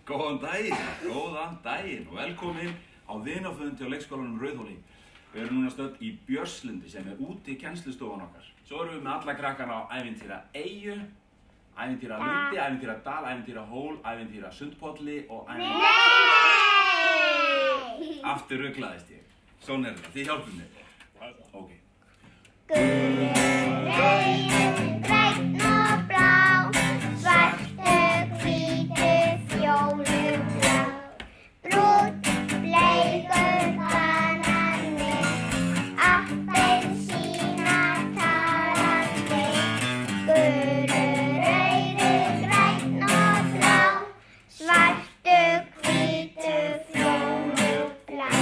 Góðan daginn og velkomin á vinafund hjá leikskólanum Rauðhóli. Við erum núna stödd í Björnslundi sem úti kennslustofan okkar. Svo erum við með alla krakkana á ævintýra Eyju, ævintýra Lundi, ævintýra Dal, ævintýra Hól, ævintýra Sundpolli og ævintýra... Nei! Aftur ruglaðist ég. Svona þetta, þið hjálpum mér. Ok. Gulur, rauður, grænn og blá, svartur, hvítur, fjólur, blá, brúnn, bleikur, banani, appelsína, tarandi, gulur, rauður, grænn og blá, svartur, hvítur, fjólur, blá.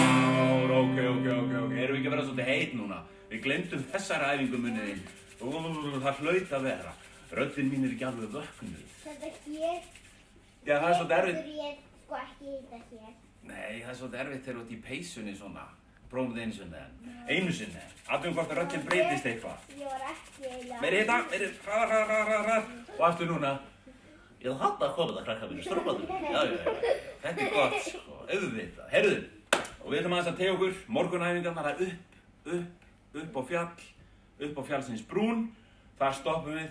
Ok. Erum við ekki að vera svolítið heit núna? Við glemdum þessari æfingu muniði. Það hlaut að vera. Röddin mín ekki alveg vöknuð. Þetta hér. Já, það svolítið erfitt. Ég sko ekki þetta hér. Nei, það svolítið erfitt þegar þú ert í peysunni svona. Prófum þetta einu sinni enn. Einu sinni. Athugum hvort að röddin breytist eitthvað. Ég var ekki eiginlega. Meiri þetta, hraðar. Og aftur núna. Ég hafði hatt að koma það krakka mínu, strópaður. Já. Þetta gott, sko. Auðvitað. Heyrðu. Og við ætlum aðeins að tega okkur morgunæfingarnar að upp á fjallsins brún. Þar stoppum við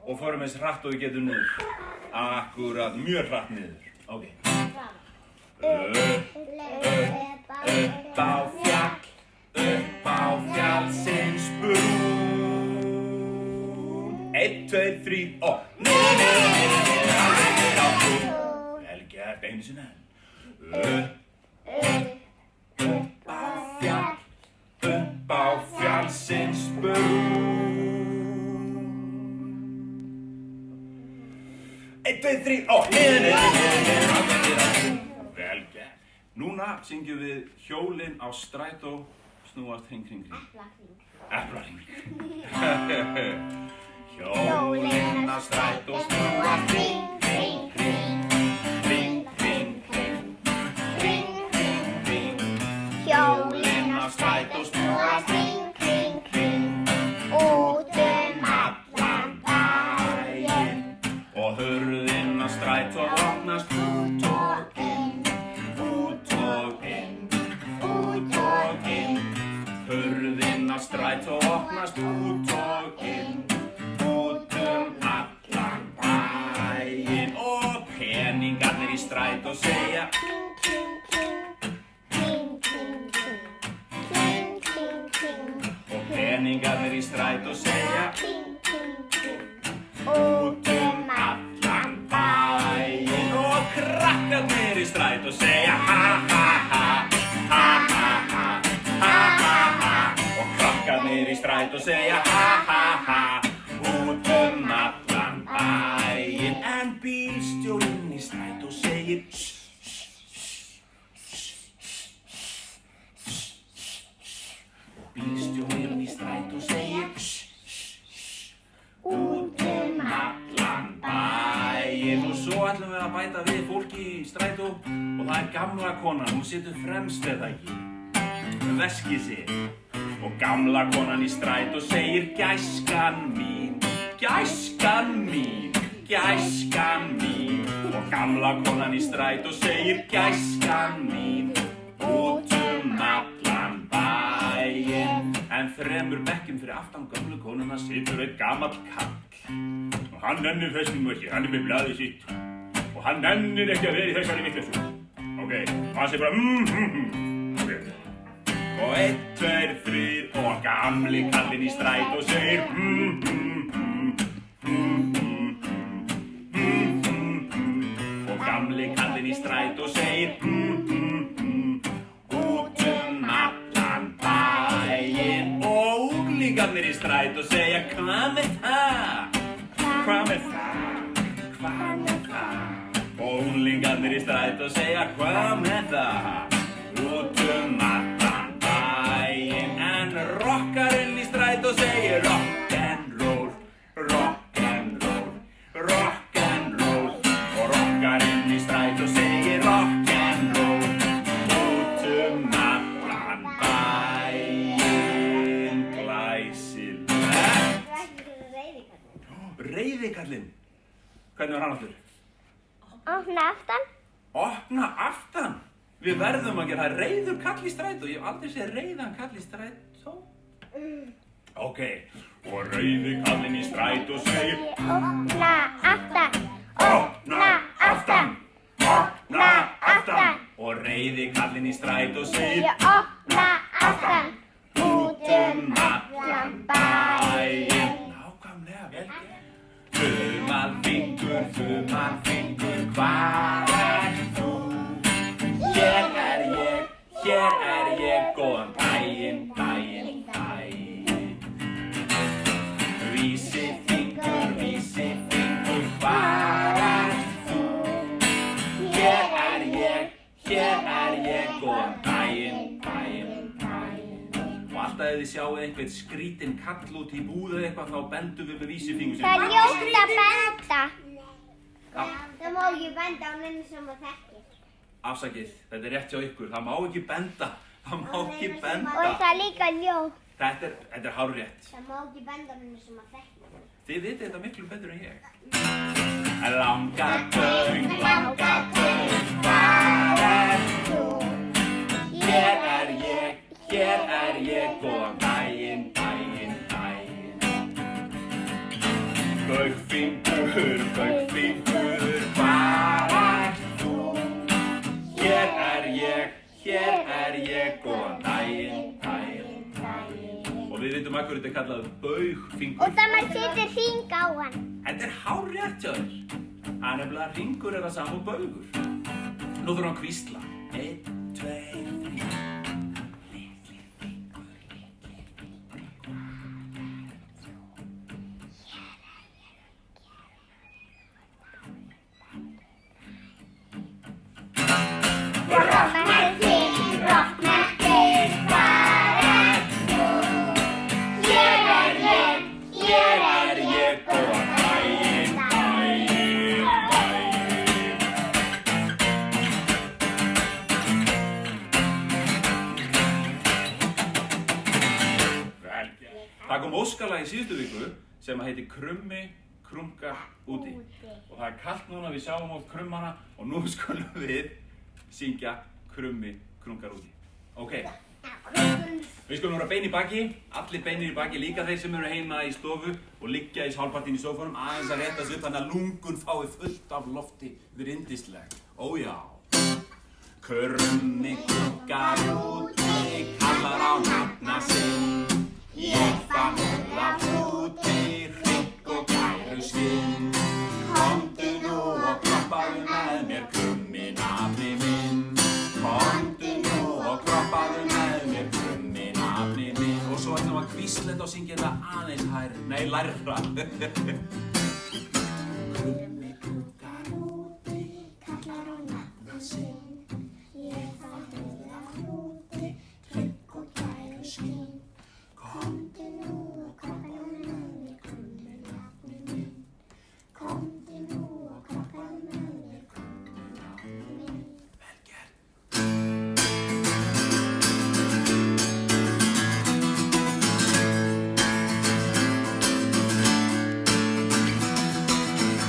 og förum eins hratt og við getum niður. Akkúrat, mjög hratt niður. Ok. Upp á fjallsins brún. 1, 2, 3 og niður á brún. Vel gert, einu sinni enn. Upp á fjallsins brún. 1, 2, 3 og niður. Vel gert. Núna syngjum við hjólin á strætó snúast hring. Eplahring. Hjólin á strætó snúast hring. Hjólin á strætó snúast hring, út allan bæinn. Og hurðin á strætó opnast út og inn. Hurðin á strætó opnast út og inn, út allan bæinn. Og peningarnir í strætó segja peningarnir í strætó segja út allan bæinn. Og krakkarnir í strætó segja ha. Og krakkarnir í strætó segja ha. Út allan bæinn. En bílstjórinn í strætó segir Bílstjórinn í strætó segir út allan bæinn. Og svo ætlum við að bæta við fólki í strætó og það er gamla konan, hún situr fremst eða ekki, með veskið sitt. Og gamla konan í strætó segir gæskan mín. Og gamla konan í strætó segir gæskan mín út allan bæinn. En þremur bekkjum fyrir aftan gömlu konuna situr einn gamall kall. Og hann nennir þessum ekki, hann er með blaðið sitt. Og hann nennir ekki að vera í þessari vitleysu. Ok, hann segir bara Ok. Og 1, 2, 3 og gamli kallinn í strætó segir Og gamli kallinn í strætó segir út allan bæinn. Og unglingarnir í strætó segja hvað með það? Og unglingarnir í strætó segja hvað með það? Út allan bæinn. En rockarinn í strætó segir rock'n'roll. Og rockarinn í strætó segir rock'n'roll. Út allan bæinn. Glæsilegt. Reiðikallinn. Hvernig var hann aftur? Opna aftan. Opna aftan. Við verðum að gera það reiður kall í strætó. Ég hef aldrei séð reiðan kall í strætó. Ok, og rauði kallinn í strætó segir Opna aftan. Opna aftan. Opna aftan. Og reiði kallinn í strætó segir Opna aftan. út allan bæinn. Nákvæmlega vel gert. Þumalfingur, hvar ert þú? Hér er ég, góðan daginn. Vísifingur, hvar ert þú? Hér er ég, góðan daginn. Og alltaf ef þið sjáu einhvern skrítinn kall út í búð eða eitthvað, þá bendum við með vísifingur sem Það er ljótt að benda. Já. Það má ekki benda á neinu sem að þekkir. Afsakið, þetta er rétt hjá ykkur, það má ekki benda. Það má ekki benda. Og það er líka ljótt. Þetta er hárrétt. Það má ekki benda á neinu sem að þekkir. Þið vitið þetta miklu betur en ég. Langa göng, hvar ert þú? Hér er ég, góðan daginn. Baugfingur, hvar ert þú? Hér er ég, góðan daginn. Og við vitum að hverju þetta er kallað baugfingur. Og það maður setur hring á hann. Þetta er hárrétt hjá þér. Það er nefnilega hringur er það sama og baugur. Nú þurfum við að hvísla. 1, 2, 3. Það kom óskalag í síðustu viku sem heitir Krummi krunkar úti. Og það er kalt núna, við sjáum oft krummana og nú skulum við syngja Krummi krunkar úti. Ok, við skulum vera bein í baki, allir beinir í baki, líka þeir sem eru heima í stofu og liggja í hálfpartinn í sófanum, aðeins að rétta sig upp þannig að lungun fái fullt af lofti. Þetta er yndislegt. Ó já. Krummi krunkar úti, kallar á nafna sinn. Ég fann það úti, hrygg og kæru skinn. Komdu nú og kroppaðu með mér, Krummi nafni minn. Komdu nú og kroppaðu með mér, Krummi nafni minn. Og svo ætlum við að hvísla þetta og syngja þetta aðeins lærra. Krummi krunkar úti, kallar á nafna sinn. Ég fann það úti, hrygg og kæru skinn. Komdu nú og kroppaðu með mér, Krummi nafni minn. Komdu nú og kroppaðu með mér, Krummi nafni minn. Vel gert.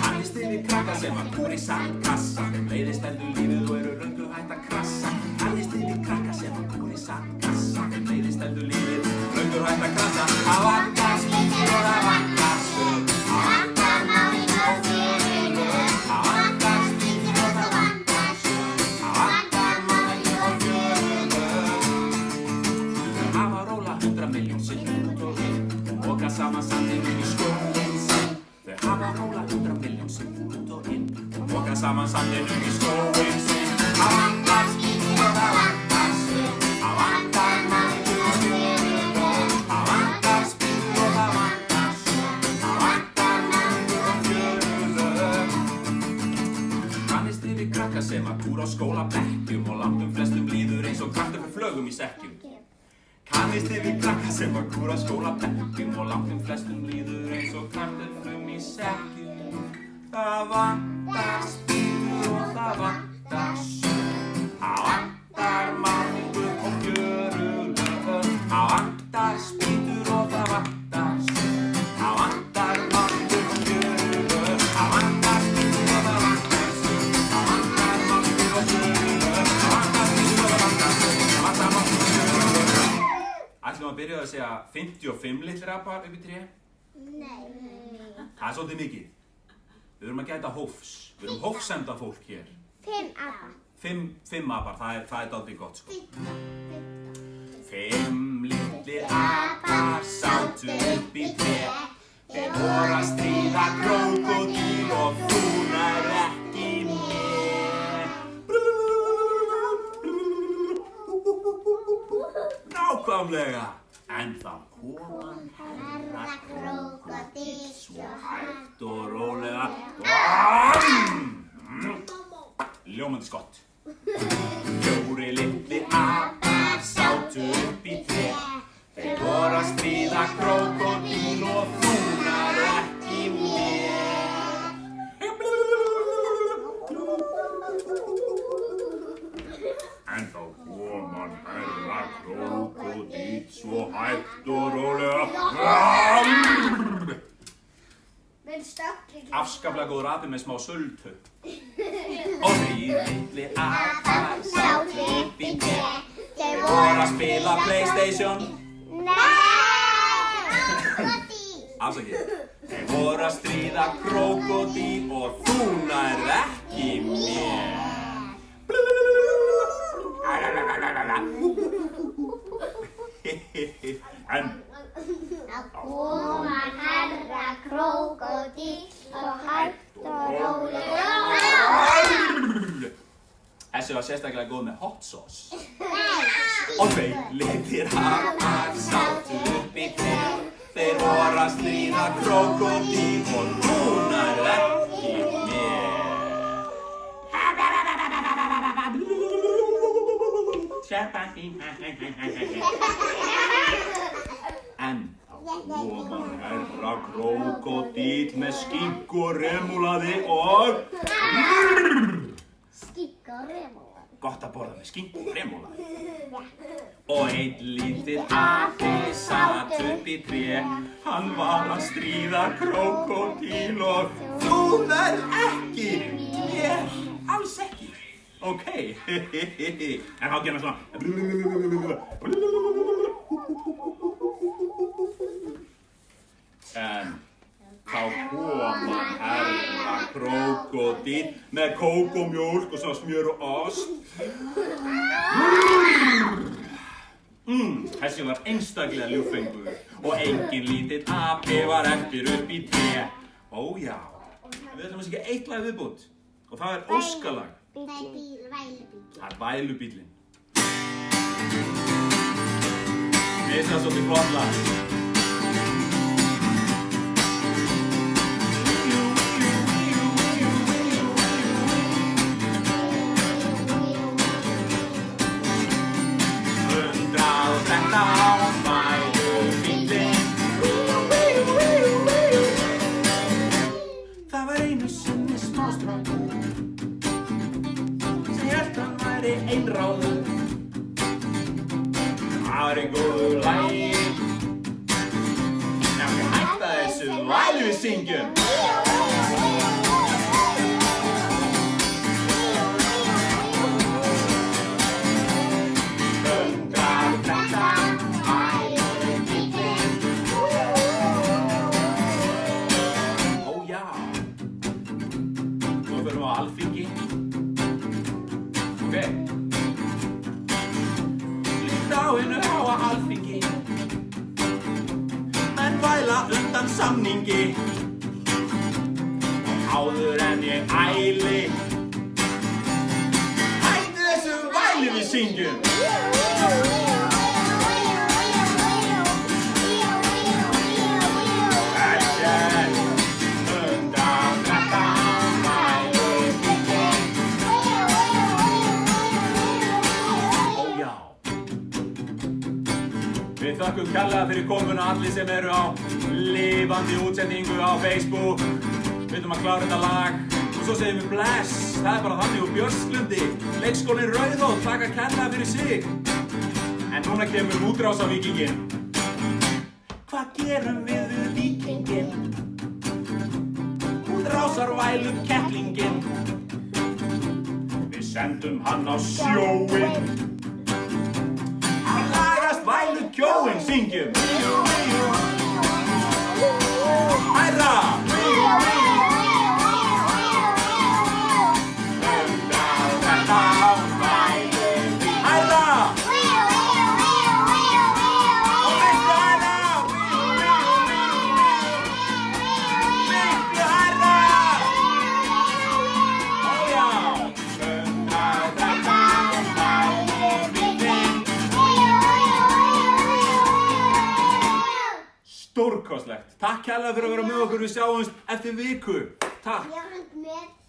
Kannist þið við krakka sem að kúra í sandkassa? Þeim leiðist heldur lífið og eru löngu hætt að krassa. Kannist þið við krakka sem að kúra í sandkassa? Þeim leiðist heldur lífið löngu hætt að krassa. Það vantar spýtur og það vantar sög. Það vantar málin og fjörulög. Það vantar spýtur og það vantar sög. Það vantar málin og fjörulög. Þau hafa róla 100 milljón sinnum út og inn og moka saman sandinum í skóinn sinn. Þau hafa róla 100 milljón sinnum út og inn og moka saman sandinum í skóinn sinn. Það vantar spýtur og það vantar sög. Það vantar málin og fjörulög. Það vantar spýtur og það vantar sög. Það vantar málin og fjörulög. Kannist þið við krakka sem að kúra á skólabekkjum og langtum flestum líður eins og kvartur fyrir flögum í sekkjum? Kannist þið við krakka sem að kúra á skólabekkjum og langtum flestum líður eins og kvartur fyrir í sekkjum? Það vantar spýtur og það vantar sög. Það vantar málningu og fjörulög. Það vantar spýtur og það vantar sög. Það vantar málningu og fjörulög. Það vantar spýtur og það vantar sög. Það vantar málningu og að segja 55 litlir apar upp í tré? Nei. Það er svolítið mikið. Við erum að gæta hófs. Við erum hófsemda fólk hér. 5 apar. 5 apar, það er dálítið gott sko. 5 litlir apar sátu upp í tré. Þeir voru að stríða krókódíl og fúnar ekki með. Nákvæmlega. En þá kom herra krókódíl svo hægt og rólega. Ljómandi skott. 4 litlir apar sátu upp í tré. Þeir voru að stríða krókódíl og fúnar ekki með. En þá kom hann herra krókódíll svo hægt og rólega. Afskaplega góður api með smá sultu. Og 3 litlir apar sátu upp í tré. Þeir voru að spila PlayStation. Afsakið. Þeir voru að stríða krókódíl og þú nærð ekki með. En þá kom hann herra krókódíll svo hægt og rólega. Þessi var sérstaklega góð með hot sauce. Og 2 litlir apar sátu upp í tré. Þeir voru að stríða krókódíl og þú nærð ekki með. En þá kom hann herra krókódíll með skinku og remúlaði og... Skinku og remúlaði. Gott að borða með skinku og remúlaði. Og 1 lítill api sat upp í tré. Hann var að stríða krókódíl og þú nærð ekki mér. Alls ekki. Ok. En þá gerði hann svona. En þá kom hann herra krókódíll með kók og mjólk og svo smjör og ost. Þessi var einstaklega ljúffengur og engin lítill api var eftir upp í tré. Ó já, við ætlum að syngja 1 lag viðbútt og það er óskalag. Það er vælubíllinn. Það er vælubíllinn. Mér finnst það svolítið flott lag. Það var einu sinni smástrákur sem hélt hann væri einráður. Það var í góðu lagi. En við hætta þessu væli við syngjum. Alþingi. Ok. Líkt á hinu háa Alþingi. Menn væla undan samningi. Og áður en ég æli. Hættu þessu væli við syngjum. Við þökkum kærlega fyrir komuna allir sem eru á lifandi útsendingu á Facebook. Við ætlum að klára þetta lag og svo segjum við bless. Það er bara þannig úr Björnslundi. Leikskólinn Rauðhóll þakkar kærlega fyrir sig. En núna kemur útrásarvíkinginn. Hvað gerum við víkinginn? Útrásarvælu kettlinginn. Við sendum hann á sjóinn. Hann lagast vælu Kjóin syngjum. Hærra. Stórkostlegt. Takk kærlega fyrir að vera með okkur. Við sjáumst eftir viku. Takk. Ég er með